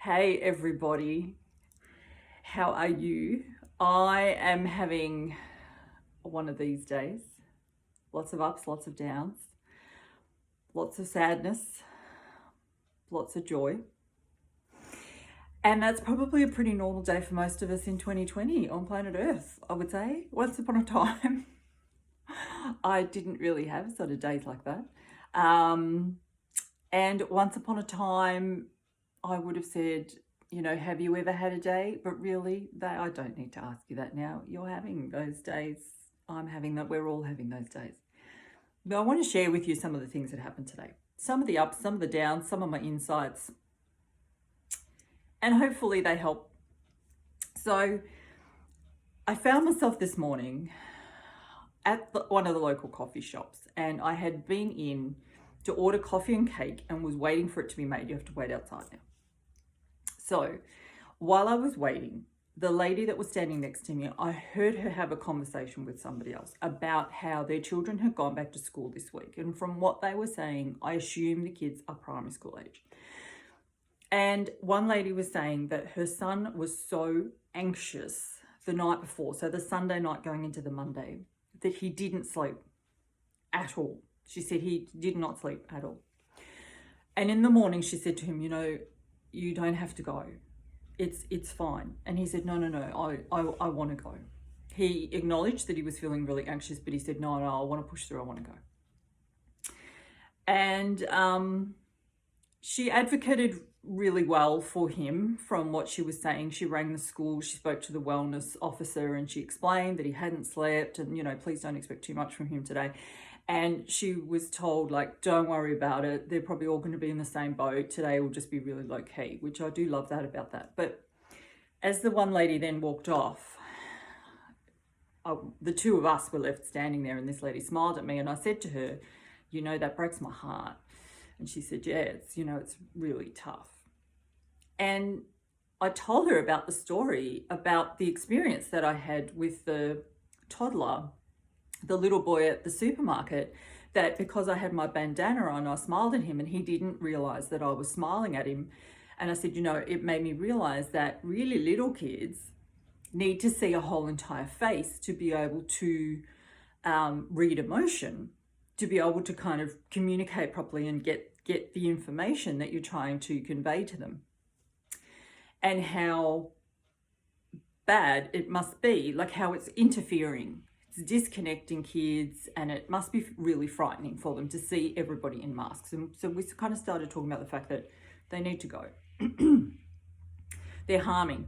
Hey everybody, how are you? I am having one of these days. Lots of ups, lots of downs, lots of sadness, lots of joy. And that's probably a pretty normal day for most of us in 2020 on planet Earth, I would say. Once upon a time, I didn't really have sort of days like that. And once upon a time, I would have said, have you ever had a day? But really, I don't need to ask you that now. You're having those days. I'm having that. We're all having those days. But I want to share with you some of the things that happened today. Some of the ups, some of the downs, some of my insights. And hopefully they help. So I found myself this morning at one of the local coffee shops, and I had been in to order coffee and cake and was waiting for it to be made. You have to wait outside now. So while I was waiting, the lady that was standing next to me, I heard her have a conversation with somebody else about how their children had gone back to school this week. And from what they were saying, I assume the kids are primary school age. And one lady was saying that her son was so anxious the night before, so the Sunday night going into the Monday, that he didn't sleep at all. She said he did not sleep at all. And in the morning, she said to him, you don't have to go. It's fine. And he said, no, I want to go. He acknowledged that he was feeling really anxious, but he said, no, I want to push through. I want to go. And she advocated really well for him from what she was saying. She rang the school, she spoke to the wellness officer, and she explained that he hadn't slept and, please don't expect too much from him today. And she was told, don't worry about it. They're probably all going to be in the same boat. Today will just be really low key, which I do love that about that. But as the one lady then walked off, the two of us were left standing there, and this lady smiled at me, and I said to her, that breaks my heart. And she said, yeah, it's really tough. And I told her about the story, about the experience that I had with the toddler, the little boy at the supermarket, that because I had my bandana on, I smiled at him and he didn't realize that I was smiling at him. And I said, it made me realize that really little kids need to see a whole entire face to be able to read emotion, to be able to kind of communicate properly and get the information that you're trying to convey to them. And how bad it must be, how it's interfering. It's disconnecting kids, and it must be really frightening for them to see everybody in masks. And so we kind of started talking about the fact that they need to go. They're harming.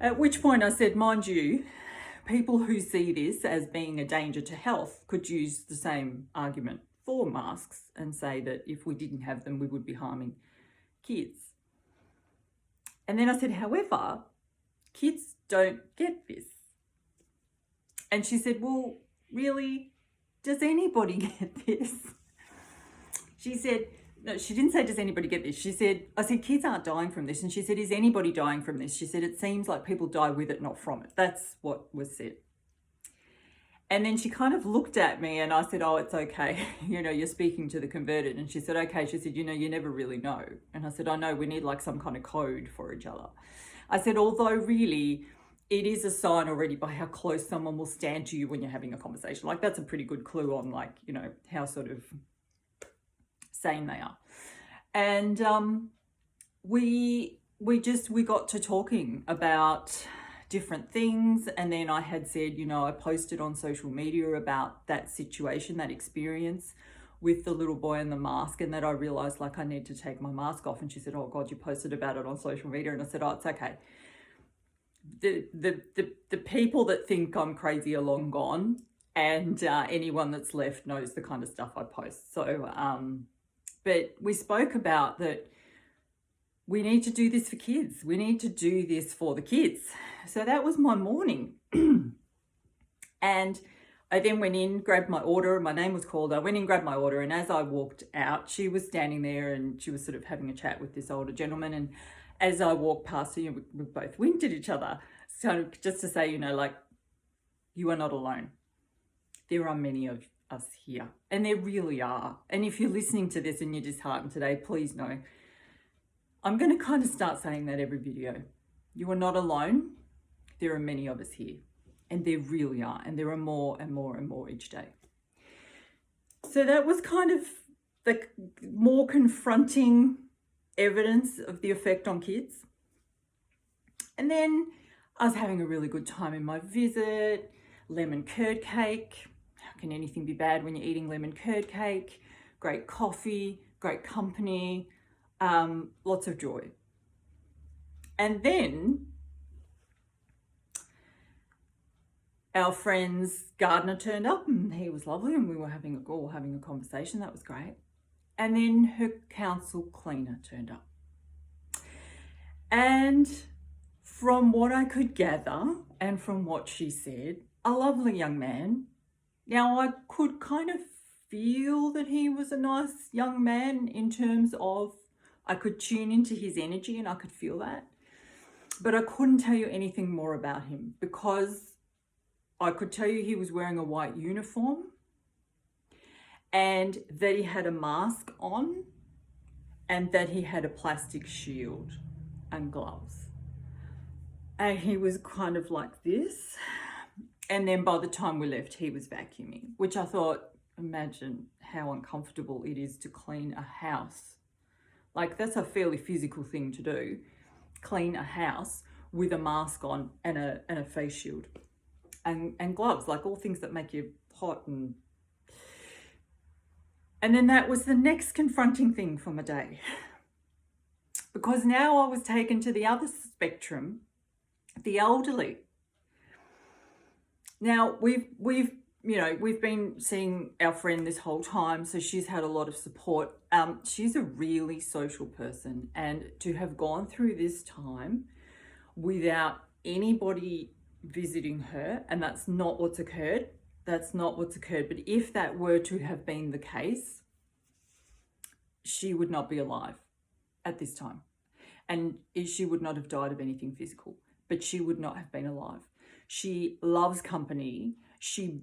At which point I said, mind you, people who see this as being a danger to health could use the same argument for masks and say that if we didn't have them, we would be harming kids. And then I said, however, kids don't get this. And she said, well, really, does anybody get this? She said, no, she didn't say, does anybody get this? I said, kids aren't dying from this. And she said, is anybody dying from this? She said, it seems like people die with it, not from it. That's what was said. And then she kind of looked at me and I said, oh, it's okay. You're speaking to the converted. And she said, okay. She said, you never really know. And I said, I know, we need some kind of code for each other. I said, although really it is a sign already by how close someone will stand to you when you're having a conversation. That's a pretty good clue on how sort of sane they are. And we got to talking about different things, and then I had said, I posted on social media about that situation, that experience with the little boy and the mask, and that I realized I need to take my mask off. And she said, oh God, you posted about it on social media. And I said, oh, it's okay. The people that think I'm crazy are long gone, and anyone that's left knows the kind of stuff I post. So but we spoke about that we need to do this for kids. We need to do this for the kids. So that was my morning. And I then went in, grabbed my order. My name was called. I went in, grabbed my order. And as I walked out, she was standing there and she was sort of having a chat with this older gentleman. And as I walked past her, we both winked at each other. So just to say, you are not alone. There are many of us here. And there really are. And if you're listening to this and you're disheartened today, please know I'm going to kind of start saying that every video. You are not alone. There are many of us here, and there really are, and there are more and more and more each day. So that was kind of the more confronting evidence of the effect on kids. And then I was having a really good time in my visit. Lemon curd cake. How can anything be bad when you're eating lemon curd cake? Great coffee, great company, lots of joy. And then our friend's gardener turned up, and he was lovely, and we were having a conversation. That was great. And then her council cleaner turned up. And from what I could gather and from what she said, a lovely young man. Now, I could kind of feel that he was a nice young man in terms of I could tune into his energy and I could feel that. But I couldn't tell you anything more about him because I could tell you he was wearing a white uniform and that he had a mask on and that he had a plastic shield and gloves. And he was kind of like this. And then by the time we left, he was vacuuming, which I thought, imagine how uncomfortable it is to clean a house. Like, that's a fairly physical thing to do. Clean a house with a mask on and a face shield and gloves, like all things that make you hot. And then that was the next confronting thing for my day. Because now I was taken to the other spectrum, the elderly. Now, we've been seeing our friend this whole time, so she's had a lot of support. She's a really social person, and to have gone through this time without anybody visiting her, and that's not what's occurred. That's not what's occurred. But if that were to have been the case, she would not be alive at this time. And she would not have died of anything physical, but she would not have been alive. She loves company. She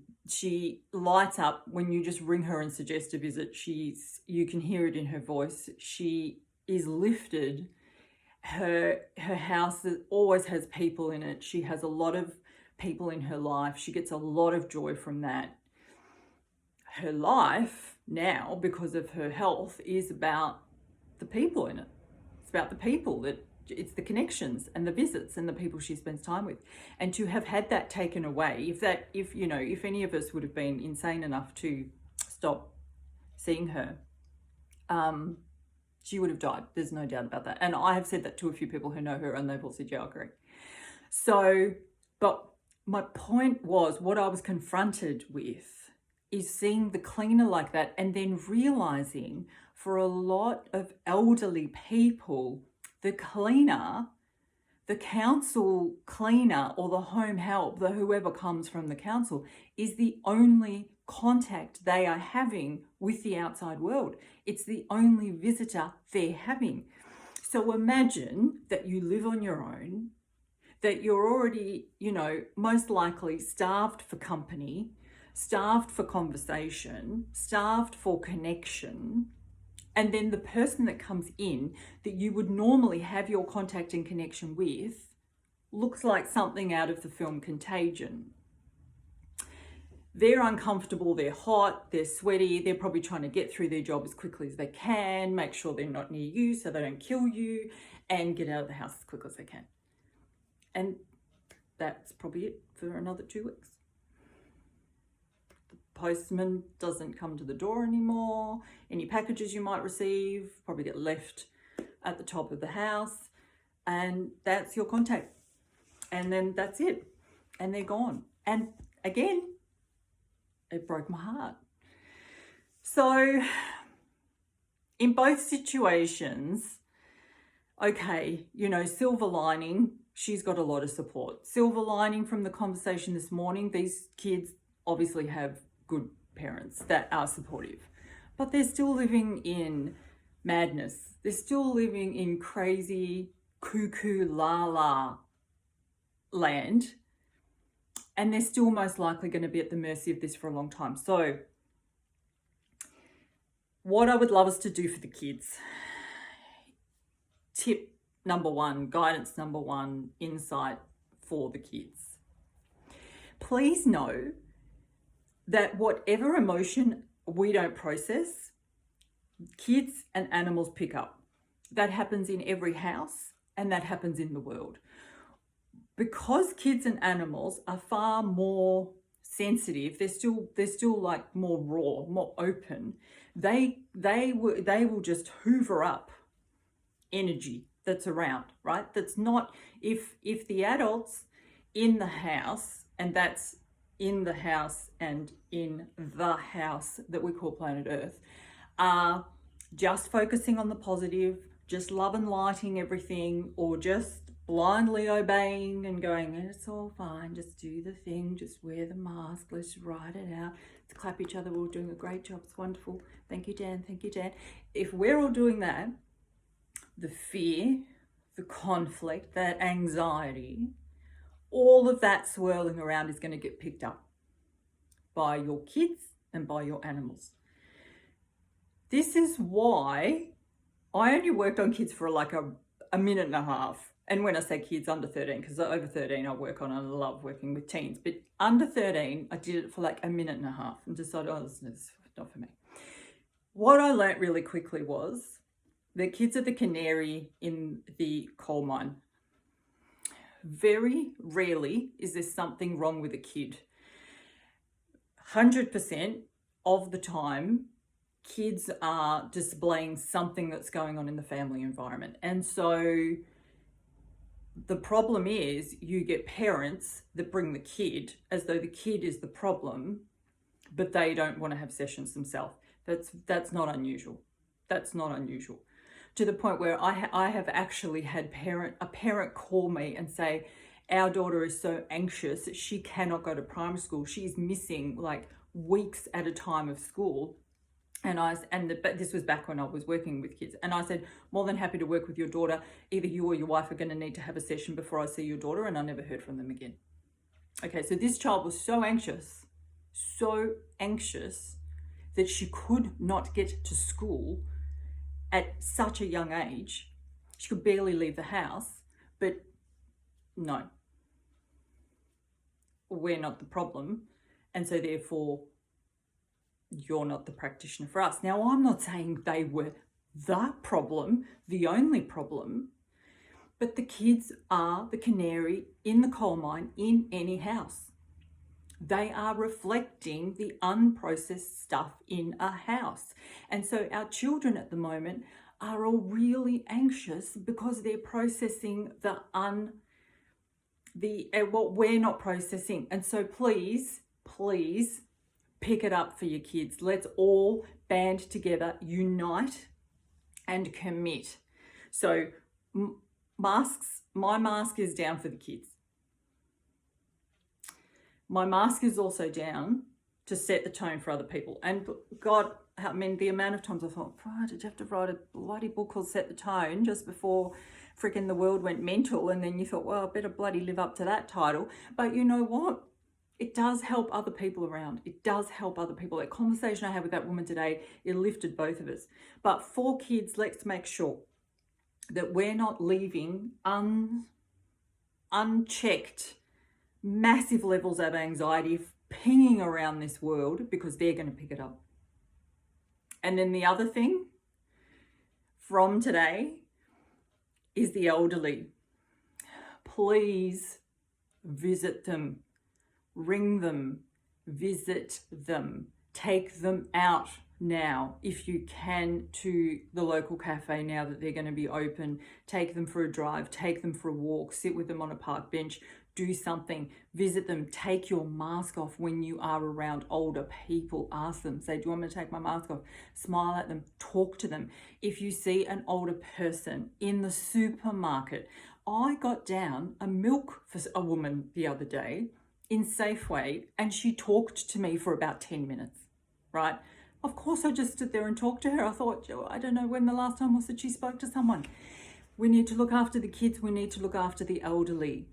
lights up when you just ring her and suggest a visit. You can hear it in her voice. She is lifted. Her house always has people in it. She has a lot of people in her life. She gets a lot of joy from that. Her life now, because of her health, is about the people in it. It's about the people it's the connections and the visits and the people she spends time with. And to have had that taken away, if any of us would have been insane enough to stop seeing her, she would have died. There's no doubt about that. And I have said that to a few people who know her, and they've all said, yeah, I agree. So, but my point was, what I was confronted with is seeing the cleaner like that, and then realizing for a lot of elderly people, the cleaner, the council cleaner or the home help, whoever comes from the council, is the only contact they are having with the outside world. It's the only visitor they're having. So imagine that you live on your own, that you're already, most likely starved for company, starved for conversation, starved for connection. And then the person that comes in that you would normally have your contact and connection with looks like something out of the film Contagion. They're uncomfortable, they're hot, they're sweaty, they're probably trying to get through their job as quickly as they can, make sure they're not near you so they don't kill you, and get out of the house as quick as they can. And that's probably it for another 2 weeks. Postman doesn't come to the door anymore. Any packages you might receive probably get left at the top of the house, and that's your contact. And then that's it, and they're gone. And again, it broke my heart. So in both situations, okay, silver lining, she's got a lot of support. Silver lining from the conversation this morning, these kids obviously have good parents that are supportive, but they're still living in madness. They're still living in crazy cuckoo la la land, and they're still most likely going to be at the mercy of this for a long time. So what I would love us to do for the kids, tip number one, guidance number one, insight for the kids. Please know that whatever emotion we don't process, kids and animals pick up. That happens in every house and that happens in the world. Because kids and animals are far more sensitive, they're still like more raw, more open. They will just hoover up energy that's around, right? That's not, if the adults in the house, and that's in the house and in the house that we call planet Earth, are just focusing on the positive, just love and lighting everything, or just blindly obeying and going, it's all fine, just do the thing, just wear the mask, let's write it out, let's clap each other, we're all doing a great job, it's wonderful, thank you Dan, thank you Dan. If we're all doing that, the fear, the conflict, that anxiety, all of that swirling around is going to get picked up by your kids and by your animals. This is why I only worked on kids for like a minute and a half. And when I say kids, under 13, because over 13 I work on, I love working with teens. But under 13, I did it for like a minute and a half and decided, oh, this is not for me. What I learnt really quickly was that kids are the canary in the coal mine. Very rarely is there something wrong with a kid. 100% of the time, kids are displaying something that's going on in the family environment. And so the problem is you get parents that bring the kid as though the kid is the problem, but they don't want to have sessions themselves. That's not unusual. That's not unusual. To the point where I have actually had a parent call me and say, our daughter is so anxious that she cannot go to primary school. She's missing like weeks at a time of school. But this was back when I was working with kids. And I said, more than happy to work with your daughter. Either you or your wife are going to need to have a session before I see your daughter. And I never heard from them again. Okay, so this child was so anxious that she could not get to school at such a young age. She could barely leave the house. But no, we're not the problem. And so therefore, you're not the practitioner for us. Now, I'm not saying they were the problem, the only problem, but the kids are the canary in the coal mine in any house. They are reflecting the unprocessed stuff in a house. And so our children at the moment are all really anxious because they're processing what we're not processing. And so please pick it up for your kids. Let's all band together, unite and commit. So masks, my mask is down for the kids. My mask is also down to set the tone for other people. And God, I mean, the amount of times I thought, why did you have to write a bloody book called Set the Tone just before freaking the world went mental? And then you thought, well, I better bloody live up to that title. But you know what? It does help other people around. It does help other people. That conversation I had with that woman today, it lifted both of us. But for kids, let's make sure that we're not leaving unchecked massive levels of anxiety pinging around this world because they're going to pick it up. And then the other thing from today is the elderly. Please visit them. Ring them, visit them, take them out now if you can to the local cafe now that they're going to be open. Take them for a drive, take them for a walk, sit with them on a park bench, do something, visit them, take your mask off when you are around older people. Ask them, say, do you want me to take my mask off? Smile at them, talk to them. If you see an older person in the supermarket, I got down a milk for a woman the other day in Safeway, and she talked to me for about 10 minutes, right? Of course, I just stood there and talked to her. I thought, I don't know when the last time was that she spoke to someone. We need to look after the kids. We need to look after the elderly,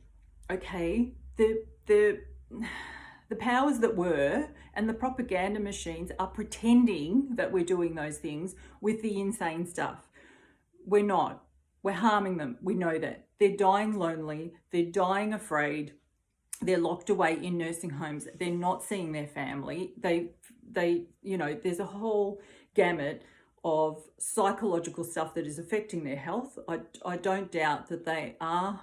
okay? The powers that were and the propaganda machines are pretending that we're doing those things with the insane stuff. We're not. We're harming them. We know that. They're dying lonely. They're dying afraid. They're locked away in nursing homes. They're not seeing their family. They, there's a whole gamut of psychological stuff that is affecting their health. I don't doubt that they are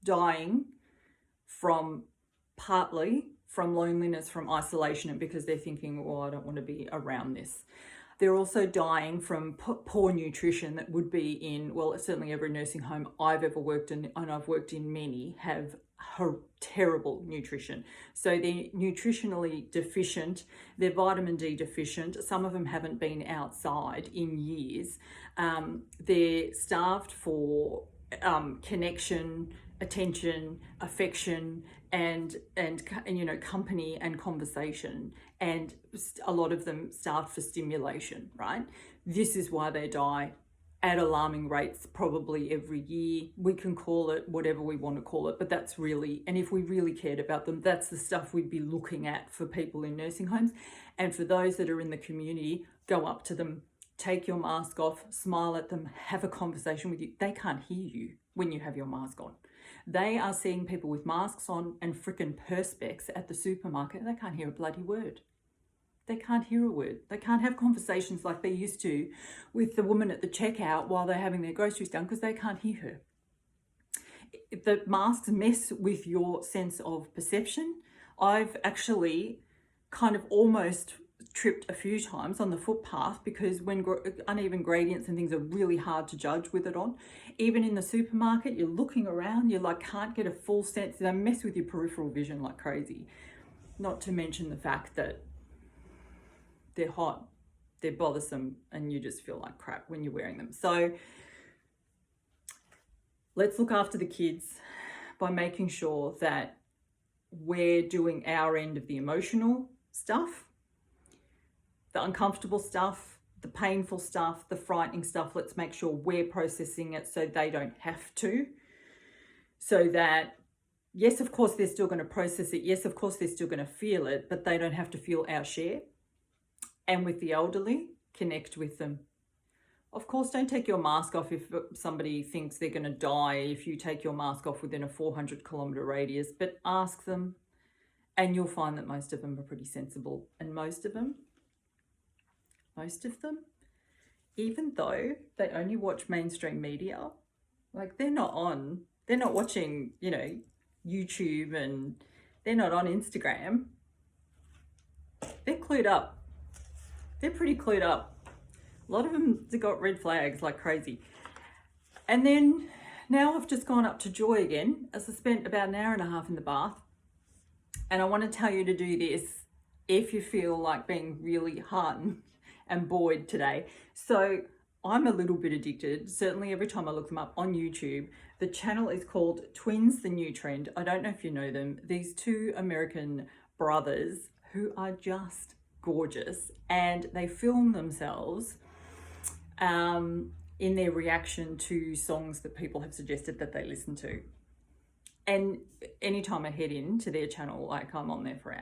dying partly from loneliness, from isolation, and because they're thinking, well, I don't want to be around this. They're also dying from poor nutrition that would be in, well, certainly every nursing home I've ever worked in, and I've worked in many, have terrible nutrition. So they're nutritionally deficient, they're vitamin D deficient, some of them haven't been outside in years. They're starved for connection, attention, affection, and company and conversation, and a lot of them starved for stimulation, right? This is why they die at alarming rates probably every year. We can call it whatever we want to call it, but that's really, and if we really cared about them, that's the stuff we'd be looking at for people in nursing homes. And for those that are in the community, go up to them, take your mask off, smile at them, have a conversation with you. They can't hear you when you have your mask on. They are seeing people with masks on and frickin' perspex at the supermarket. They can't hear a bloody word. They can't hear a word. They can't have conversations like they used to with the woman at the checkout while they're having their groceries done, because they can't hear her. The masks mess with your sense of perception. I've actually kind of almost tripped a few times on the footpath, because when uneven gradients and things are really hard to judge with it on. Even in the supermarket, you're looking around, you can't get a full sense. They mess with your peripheral vision like crazy. Not to mention the fact that they're hot, they're bothersome, and you just feel like crap when you're wearing them. So let's look after the kids by making sure that we're doing our end of the emotional stuff, the uncomfortable stuff, the painful stuff, the frightening stuff. Let's make sure we're processing it so they don't have to. So that, yes, of course, they're still going to process it. Yes, of course, they're still going to feel it, but they don't have to feel our share. And with the elderly, connect with them. Of course, don't take your mask off if somebody thinks they're going to die if you take your mask off within a 400-kilometre radius, but ask them, and you'll find that most of them are pretty sensible. And most of them, even though they only watch mainstream media, like they're not watching, YouTube, and they're not on Instagram. They're clued up. They're pretty clued up. A lot of them have got red flags like crazy. And then now I've just gone up to Joy again, as I spent about an hour and a half in the bath. And I want to tell you to do this if you feel like being really heartened and buoyed today. So I'm a little bit addicted. Certainly every time I look them up on YouTube. The channel is called Twins, the New Trend. I don't know if you know them. These two American brothers who are just gorgeous, and they film themselves in their reaction to songs that people have suggested that they listen to. And anytime I head into their channel, like I'm on there for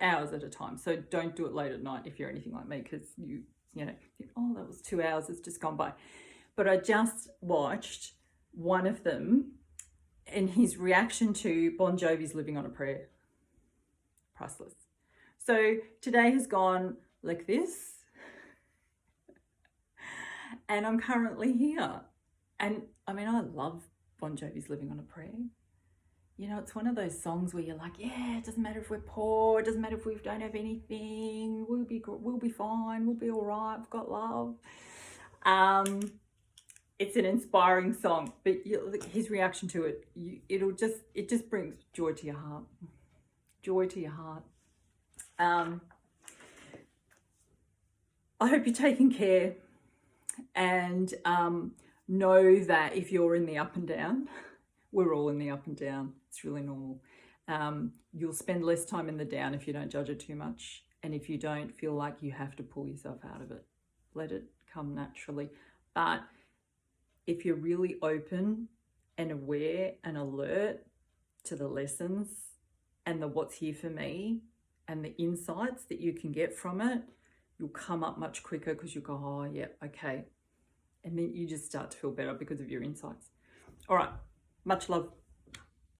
hours at a time. So don't do it late at night if you're anything like me, because you think, oh, that was 2 hours, it's just gone by. But I just watched one of them and his reaction to Bon Jovi's Living on a Prayer. Priceless. So today has gone like this, and I'm currently here. And I mean, I love Bon Jovi's Living on a Prayer. It's one of those songs where you're like, yeah, it doesn't matter if we're poor, it doesn't matter if we don't have anything, we'll be fine, we'll be all right, we've got love. It's an inspiring song, but his reaction to it, it just brings joy to your heart. Joy to your heart. I hope you're taking care, and know that if you're in the up and down, we're all in the up and down. It's really normal. You'll spend less time in the down if you don't judge it too much, and if you don't feel like you have to pull yourself out of it. Let it come naturally. But if you're really open and aware and alert to the lessons and the what's here for me and the insights that you can get from it, you'll come up much quicker, because you'll go, oh yeah, okay, And then you just start to feel better because of your insights. All right, much love.